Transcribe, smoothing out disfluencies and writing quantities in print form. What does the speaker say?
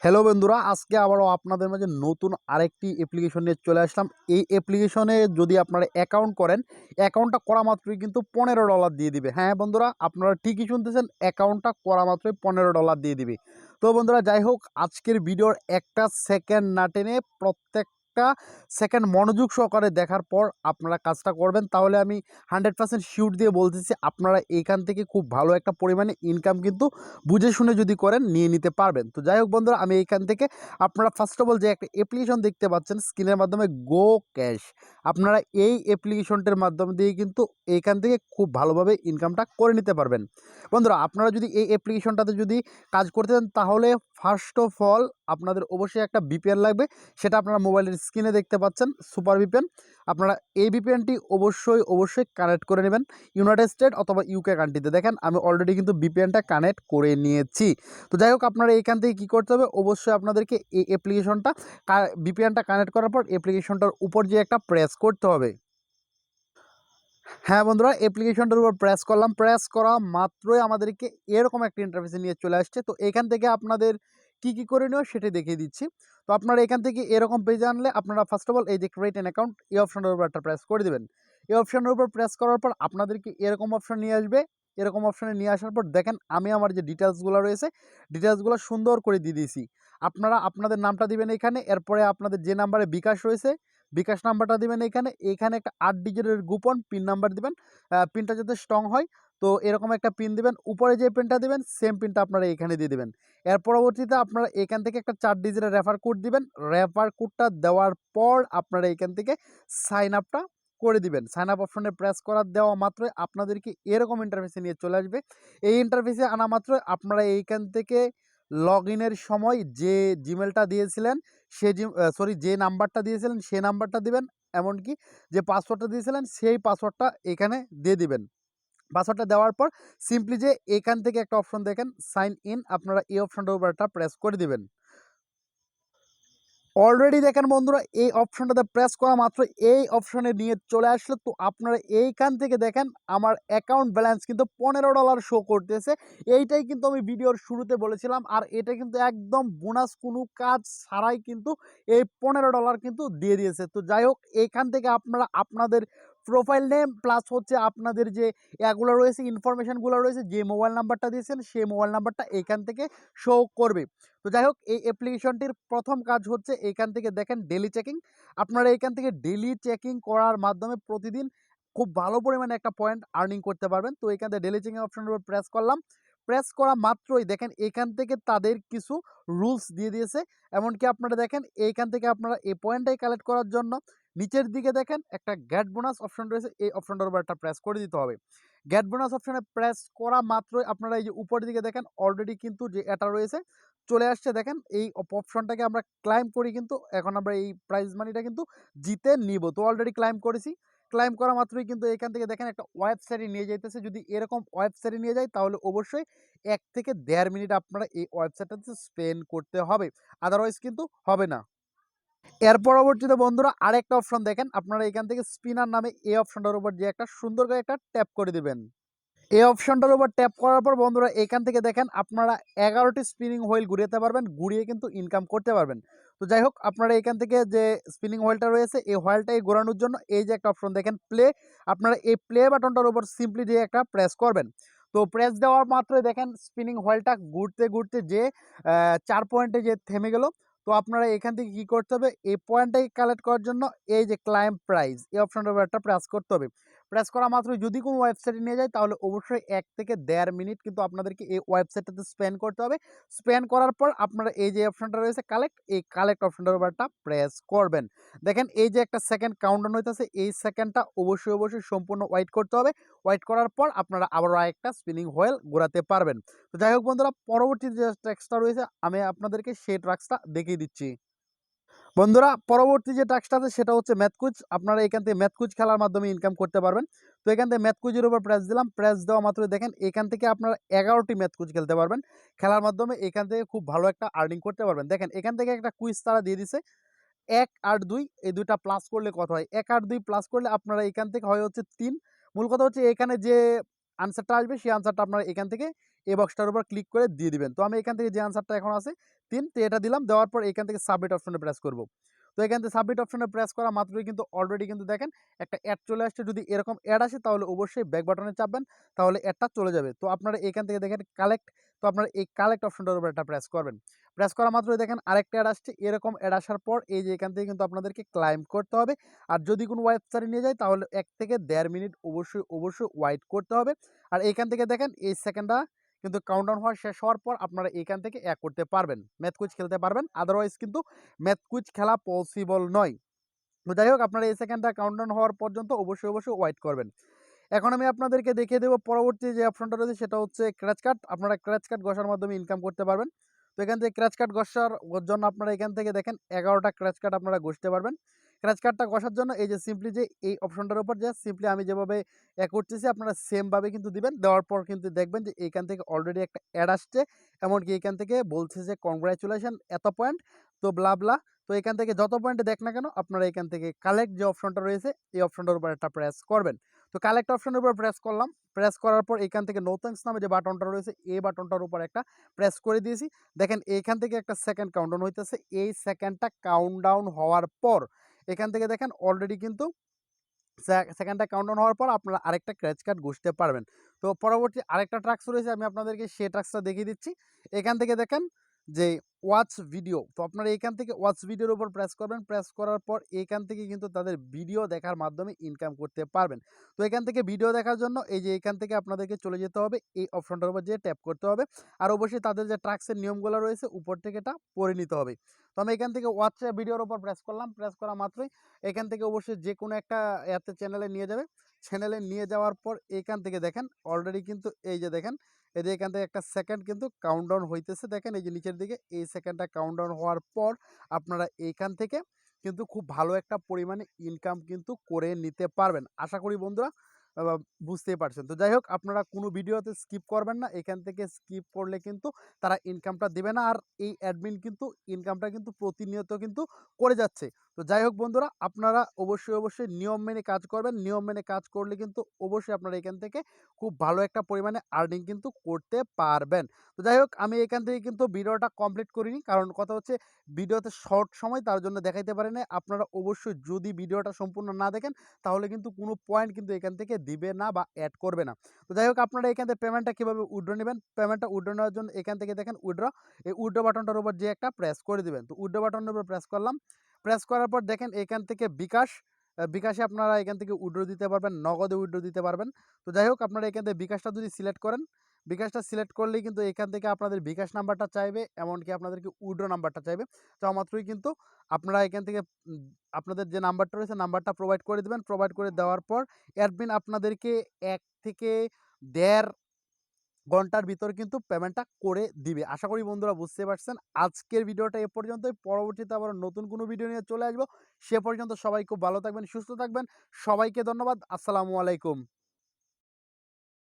Hello বন্ধুরা, আজকে আবারও আপনাদের মাঝে নতুন আরেকটি অ্যাপ্লিকেশন নিয়ে চলে আসলাম। এই অ্যাপ্লিকেশনে যদি আপনারা অ্যাকাউন্ট করেন, অ্যাকাউন্টটা করা মাত্রই কিন্তু $15 দিয়ে দিবে। হ্যাঁ বন্ধুরা, আপনারা ঠিকই শুনতেছেন, অ্যাকাউন্টটা করা মাত্রই $15 দিয়ে দিবে। তো বন্ধুরা, যাই হোক, আজকের ভিডিওর একটা সেকেন্ড না টেনে প্রত্যেকটা সেকেন্ড মনোযোগ সহকারে দেখার পর আপনারা কাজটা করবেন, তাহলে আমি 100% শিওর দিয়ে বলতেছি আপনারা এইখান থেকে খুব ভালো একটা পরিমাণে ইনকাম কিন্তু বুঝে শুনে যদি করেন নিয়ে নিতে পারবেন। তো যাই হোক বন্ধুরা, আমি এইখান থেকে আপনারা ফার্স্ট অফ অল যে একটা অ্যাপ্লিকেশন দেখতে পাচ্ছেন স্ক্রিনের মাধ্যমে, গো ক্যাশ, আপনারা এই অ্যাপ্লিকেশনটার মাধ্যম দিয়ে কিন্তু এইখান থেকে খুব ভালোভাবে ইনকামটা করে নিতে পারবেন। বন্ধুরা, আপনারা যদি এই অ্যাপ্লিকেশনটাতে যদি কাজ করতে চান, তাহলে ফার্স্ট অফ অল আপনাদের অবশ্যই একটা ভিপিএন লাগবে। সেটা আপনারা মোবাইলের স্ক্রিনে দেখতে পাচ্ছেন, সুপার ভিপিএন। আপনারা এই ভিপিএনটি অবশ্যই কানেক্ট করে নেবেন ইউনাইটেড স্টেট অথবা ইউকে কান্ট্রিতে। দেখেন, আমি অলরেডি কিন্তু ভিপিএনটা কানেক্ট করে নিয়েছি। তো যাই হোক, আপনারা এইখান থেকে কী করতে হবে, অবশ্যই আপনাদেরকে এই অ্যাপ্লিকেশনটা ভিপিএনটা কানেক্ট করার পর অ্যাপ্লিকেশনটার উপর যে একটা প্রেস করতে হবে। হ্যাঁ বন্ধুরা, অ্যাপ্লিকেশনটার উপর প্রেস করলাম, প্রেস করা মাত্রই আমাদেরকে এরকম একটা ইন্টারফেসে নিয়ে চলে আসছে। তো এখান থেকে আপনাদের কি করে নেওয়া সেটা দেখিয়ে দিচ্ছি। তো আপনারা এখান থেকে এরকম পেজে আনলে আপনারা ফার্স্ট অফ অল এই যে ক্রিয়েট অ্যান অ্যাকাউন্ট, এই অপশনটার উপর একটা প্রেস করে দেবেন। এই অপশনের উপর প্রেস করার পর আপনাদেরকে এরকম অপশন নিয়ে আসবে। এরকম অপশনে নিয়ে আসার পর দেখেন, আমি আমার যে ডিটেলসগুলো রয়েছে, ডিটেলসগুলো সুন্দর করে দিয়ে দিয়েছি। আপনারা আপনাদের নামটা দিবেন এখানে, এরপরে আপনাদের যে নাম্বারে বিকাশ রয়েছে বিকাশ নাম্বারটা দিবেন এখানে। এখানে একটা 8 ডিজিটের গোপন পিন নাম্বার দিবেন, পিনটা যাতে স্ট্রং হয়। তো এরকম একটা পিন দিবেন, উপরে যে পিনটা দিবেন সেম পিনটা আপনারা এখানে দিয়ে দিবেন। এর পরবর্তীতে আপনারা এখান থেকে একটা 4 ডিজিটের রেফার কোড দিবেন। রেফার কোডটা দেওয়ার পর আপনারা এখান থেকে সাইন আপটা করে দিবেন। সাইন আপ অপশনে প্রেস করার দেওয়া মাত্রই আপনাদেরকে এরকম ইন্টারফেসে নিয়ে চলে আসবে। এই ইন্টারফেসে আনা মাত্রই আপনারা এইখান থেকে লগ ইনের সময় যে জিমেলটা দিয়েছিলেন, সে যে নাম্বারটা দিয়েছিলেন সে নাম্বারটা দিবেন। এমনকি যে পাসওয়ার্ডটা দিয়েছিলেন সেই পাসওয়ার্ডটা এখানে দিয়ে দিবেন। পাসওয়ার্ডটা দেওয়ার পর সিম্পলি যে এখান থেকে একটা অপশন দেখেন সাইন ইন, আপনারা এই অপশনটার উপর একটা প্রেস করে দিবেন। অলরেডি দেখেন বন্ধুরা, এই অপশনটাতে প্রেস করা মাত্র এই অপশনে নিয়ে চলে আসলো। তো আপনারা এইখান থেকে দেখেন আমার অ্যাকাউন্ট ব্যালেন্স কিন্তু $15 শো করতেছে। এইটাই কিন্তু আমি ভিডিওর শুরুতে বলেছিলাম, আর এটা কিন্তু একদম বোনাস, কোনো কাজ ছাড়াই কিন্তু এই $15 কিন্তু দিয়ে দিয়েছে। তো যাই হোক, এইখান থেকে আপনারা আপনাদের প্রোফাইল নেম প্লাস হচ্ছে আপনাদের যে এগুলো রয়েছে, ইনফরমেশানগুলো রয়েছে, যে মোবাইল নাম্বারটা দিয়েছেন সেই মোবাইল নাম্বারটা এইখান থেকে শো করবে। তো যাই হোক, এই অ্যাপ্লিকেশনটির প্রথম কাজ হচ্ছে এইখান থেকে দেখেন ডেলি চেকিং। আপনারা এইখান থেকে ডেলি চেকিং করার মাধ্যমে প্রতিদিন খুব ভালো পরিমাণে একটা পয়েন্ট আর্নিং করতে পারবেন। তো এইখান থেকে ডেলি চেকিং অপশনের উপর প্রেস করলাম। প্রেস করা মাত্রই দেখেন এখান থেকে তাদের কিছু রুলস দিয়ে দিয়েছে। এমনকি আপনারা দেখেন এইখান থেকে আপনারা এই পয়েন্টটাই কালেক্ট করার জন্য নিচের দিকে দেখেন একটা গেট বোনাস অপশন রয়েছে, এই অপশনটার উপর একটা প্রেস করে দিতে হবে। গেট বোনাস অপশনে প্রেস করা মাত্রই আপনারা এই যে উপরের দিকে দেখেন অলরেডি কিন্তু যে এটা রয়েছে চলে আসছে। দেখেন এই অপশনটাকে আমরা ক্লাইম করি, কিন্তু এখন আমরা এই প্রাইজ মানিটা কিন্তু জিতে নিব। তো অলরেডি ক্লাইম করেছি। ক্লাইম করা মাত্রই কিন্তু এখান থেকে দেখেন একটা ওয়েবসাইটে নিয়ে যাইতেছে। যদি এরকম ওয়েবসাইটে নিয়ে যায় তাহলে অবশ্যই 1 থেকে 1.5 মিনিট আপনারা এই ওয়েবসাইটটাতে স্পেন্ড করতে হবে, আদারওয়াইজ কিন্তু হবে না। এর পরবর্তীতে বন্ধুরা আরেকটা অপশন দেখেন, আপনারা এখান থেকে স্পিনার নামে এই অপশনটার উপর যে একটা সুন্দর করে একটা ট্যাপ করে দিবেন। এই অপশনটার উপর ট্যাপ করার পর বন্ধুরা এখান থেকে দেখেন আপনারা 11টি স্পিনিং হুইল ঘুরাতে পারবেন, ঘুরিয়ে কিন্তু ইনকাম করতে পারবেন। তো যাই হোক, আপনারা এখান থেকে যে স্পিনিং হুইলটা রয়েছে এই হুইলটাই ঘোরানোর জন্য এই যে একটা অপশন দেখেন প্লে, আপনারা এই প্লে বাটনটার উপর সিম্পলি দিয়ে একটা প্রেস করবেন। তো প্রেস দেওয়ার মাত্রই দেখেন স্পিনিং হুইলটা ঘুরতে যে 4 পয়েন্টে যে থেমে গেল। তো আপনারা এখান থেকে কী করতে হবে, এই পয়েন্টটাকে কালেক্ট করার জন্য এই যে ক্লাইম প্রাইস এই অপশনটার উপর একটা প্রেস করতে হবে। প্রেস করা মাত্রই যদি কোনো ওয়েবসাইটে নিয়ে যায় তাহলে অবশ্যই 1 থেকে 1.5 মিনিট কিন্তু আপনাদেরকে এই ওয়েবসাইটটাতে স্পেন্ড করতে হবে। স্পেন্ড করার পর আপনারা এই যে অপশনটা রয়েছে কালেক্ট, এই কালেক্ট অপশনটার উপর একটা প্রেস করবেন। দেখেন এই যে একটা সেকেন্ড কাউন্টডাউন হইতেছে, এই সেকেন্ডটা অবশ্যই সম্পূর্ণ ওয়েট করতে হবে। ওয়েট করার পর আপনারা আবারও আরেকটা স্পিনিং হুইল ঘোরাতে পারবেন। তো যাই হোক বন্ধুরা, পরবর্তী যে ট্যাক্সটা রয়েছে আমি আপনাদেরকে সেই ট্যাক্সটা দেখিয়ে দিচ্ছি। বন্ধুরা, পরবর্তী যে টাস্কটা আছে সেটা হচ্ছে ম্যাথ কুইজ। আপনারা এখান থেকে ম্যাথ কুইজ খেলার মাধ্যমে ইনকাম করতে পারবেন। তো এখান থেকে ম্যাথ কুইজের উপর প্রেস দিলাম। প্রেস দেওয়া মাত্রই দেখেন এখান থেকে আপনারা 11টি ম্যাথ কুইজ খেলতে পারবেন। খেলার মাধ্যমে এখান থেকে খুব ভালো একটা আর্নিং করতে পারবেন। দেখেন এখান থেকে একটা কুইজ তারা দিয়ে দিছে, 1 আর 2 এই দুইটা প্লাস করলে কত হয়। 1 আর 2 প্লাস করলে আপনারা এখান থেকে হয় হচ্ছে 3। মূল কথা হচ্ছে এখানে যে আনসারটা আসবে সেই আনসারটা আপনারা এখান থেকে এই বক্সটার উপর ক্লিক করে দিয়ে দিবেন। তো আমি এখান থেকে যে আনসারটা এখন আছে 3, তো এটা দিলাম। দেওয়ার পর এখান থেকে সাবমিট অপশনে প্রেস করব। তো এখান থেকে সাবমিট অপশনে প্রেস করা মাত্রই কিন্তু অলরেডি কিন্তু দেখেন একটা অ্যাড চলে আসছে। যদি এরকম অ্যাড আসে তাহলে অবশ্যই ব্যাক বাটনে চাপবেন, তাহলে অ্যাডটা চলে যাবে। তো আপনারা এখান থেকে দেখেন কালেক্ট, তো আপনারা এই কালেক্ট অপশনটার উপর একটা প্রেস করবেন। প্রেস করা মাত্রই দেখেন আরেকটা অ্যাড আসছে। এরকম অ্যাড আসার পর এই যে এখান থেকে কিন্তু আপনাদেরকে ক্লাইম করতে হবে। আর যদি কোনো ওয়েবসাইটে নিয়ে যায় তাহলে 1 থেকে 1.5 মিনিট অবশ্যই ওয়েট করতে হবে। আর এখান থেকে দেখেন এই সেকেন্ডটা কিন্তু কাউন্টডাউন হওয়া শেষ হওয়ার পর আপনারা এখান থেকে করতে পারবেন, ম্যাথ কুইজ খেলতে পারবেন। আদারওয়াইজ কিন্তু ম্যাথ কুইজ খেলা পসিবল নয়। তো যাই হোক, আপনারা এই সেকেন্ডটা কাউন্টডাউন হওয়ার পর্যন্ত অবশ্যই ওয়েট করবেন। এখন আমি আপনাদেরকে দেখিয়ে দেবো পরবর্তী যে অপশনটা রয়েছে, সেটা হচ্ছে ক্র্যাচ কার্ড। আপনারা ক্র্যাচ কার্ড ঘষার মাধ্যমে ইনকাম করতে পারবেন। তো এখান থেকে ক্র্যাচ কার্ড ঘষার জন্য আপনারা এখান থেকে দেখেন 11টা ক্র্যাচ কার্ড আপনারা ঘষতে পারবেন। ক্র্যাচ কার্ডটা ঘষার জন্য এই যে সিম্পলি যে এই অপশনটার উপর যে সিম্পলি আমি যেভাবে করতেছি আপনারা সেমভাবে কিন্তু দিবেন। দেওয়ার পর কিন্তু দেখবেন যে এইখান থেকে অলরেডি একটা অ্যাড আসছে। এমনকি এখান থেকে বলছে যে কংগ্রাচুলেশন এত পয়েন্ট, তো ব্লা ব্লা। তো এখান থেকে যত পয়েন্টে দেখ না কেন আপনারা এখান থেকে কালেক্ট যে অপশনটা রয়েছে এই অপশনটার উপর একটা প্রেস করবেন। তো কালেক্ট অপশনের উপর প্রেস করলাম। প্রেস করার পর এখান থেকে নো থ্যাঙ্কস নামে যে বাটনটা রয়েছে এই বাটনটার উপর একটা প্রেস করে দিয়েছি। দেখেন এইখান থেকে একটা সেকেন্ড কাউন্টডাউন হইতেছে। এই সেকেন্ডটা কাউন্টডাউন হওয়ার পর এখান থেকে দেখেন অলরেডি কিন্তু সেকেন্ডটা কাউন্টডাউন হওয়ার পর আপনারা আরেকটা ক্র্যাচ কার্ড ঘষতে পারবেন। তো পরবর্তী আরেকটা ট্রাক্স রয়েছে, আমি আপনাদেরকে সেই ট্রাক্সটা দেখিয়ে দিচ্ছি। এখান থেকে দেখেন যে ওয়াচ ভিডিও, তো আপনারা এখান থেকে ওয়াচ ভিডিওর উপর প্রেস করবেন। প্রেস করার পর এখান থেকে কিন্তু তাদের ভিডিও দেখার মাধ্যমে ইনকাম করতে পারবেন। তো এখান থেকে ভিডিও দেখার জন্য এই যে এখান থেকে আপনাদেরকে চলে যেতে হবে, এই অপশনটার উপর যেয়ে ট্যাপ করতে হবে। আর অবশ্যই তাদের যে ট্রাক্সের নিয়মগুলো রয়েছে উপর থেকে এটা পড়ে নিতে হবে। তো আমি এখান থেকে ওয়াচ ভিডিওর উপর প্রেস করলাম। প্রেস করা মাত্রই এখান থেকে অবশ্যই যে কোনো একটা চ্যানেলে নিয়ে যাবে। চ্যানেলে নিয়ে যাওয়ার পর এখান থেকে দেখেন অলরেডি কিন্তু এই যে দেখেন এই যে এখান থেকে একটা সেকেন্ড কিন্তু কাউন্টডাউন হইতেছে। দেখেন এই যে নিচের দিকে এই সেকেন্ডটা কাউন্টডাউন হওয়ার পর আপনারা এইখান থেকে কিন্তু খুব ভালো একটা পরিমাণে ইনকাম কিন্তু করে নিতে পারবেন। আশা করি বন্ধুরা বুঝতেই পারছেন। তো যাই হোক, আপনারা কোনো ভিডিওতে স্কিপ করবেন না। এখান থেকে স্কিপ করলে কিন্তু তারা ইনকামটা দেবে না। আর এই অ্যাডমিন কিন্তু ইনকামটা কিন্তু প্রতিনিয়ত কিন্তু করে যাচ্ছে। তো যাই হোক বন্ধুরা, আপনারা অবশ্যই নিয়ম মেনে কাজ করবেন। নিয়ম মেনে কাজ করলে কিন্তু অবশ্যই আপনারা এখান থেকে খুব ভালো একটা পরিমাণে আর্নিং কিন্তু করতে পারবেন। তো যাই হোক, আমি এখান থেকে কিন্তু ভিডিওটা কমপ্লিট করিনি, কারণ কথা হচ্ছে ভিডিওতে শর্ট সময়, তার জন্য দেখাইতে পারি না। আপনারা অবশ্যই যদি ভিডিওটা সম্পূর্ণ না দেখেন তাহলে কিন্তু কোনো পয়েন্ট কিন্তু এখান থেকে দিবে না বা অ্যাড করবে না। তো যাই হোক, আপনারা এখান থেকে পেমেন্টটা কীভাবে উইথড্র নেবেন, পেমেন্টটা উইথড্র নেওয়ার জন্য এখান থেকে দেখেন উইথড্র, এই উইথড্র বাটনটার উপর যে একটা প্রেস করে দিবেন। তো উইথড্র বাটনের উপর প্রেস করলাম। প্রেস করার পর দেখেন এখান থেকে বিকাশে আপনারা এখান থেকে উইথড্র দিতে পারবেন, নগদে উইথড্র দিতে পারবেন। তো যাই হোক, আপনারা এখান থেকে বিকাশটা যদি সিলেক্ট করেন, বিকাশটা সিলেক্ট করলেই কিন্তু এখান থেকে আপনাদের বিকাশ নাম্বারটা চাইবে, এমনকি আপনাদেরকে উইথড্র নাম্বারটা চাইবে। চাওয়া মাত্রই কিন্তু আপনারা এখান থেকে আপনাদের যে নাম্বারটা রয়েছে নাম্বারটা প্রোভাইড করে দেবেন। প্রোভাইড করে দেওয়ার পর অ্যাডমিন আপনাদেরকে 1 থেকে 1.5 ঘন্টার ভিতর কিন্তু পেমেন্টটা করে দিবে। আশা করি বন্ধুরা বুঝতে পারছেন। আজকের ভিডিওটা এ পর্যন্তই। পরবর্তীতে আবার নতুন কোনো ভিডিও নিয়ে চলে আসবো। সে পর্যন্ত সবাই খুব ভালো থাকবেন, সুস্থ থাকবেন। সবাইকে ধন্যবাদ। আসসালামু আলাইকুম।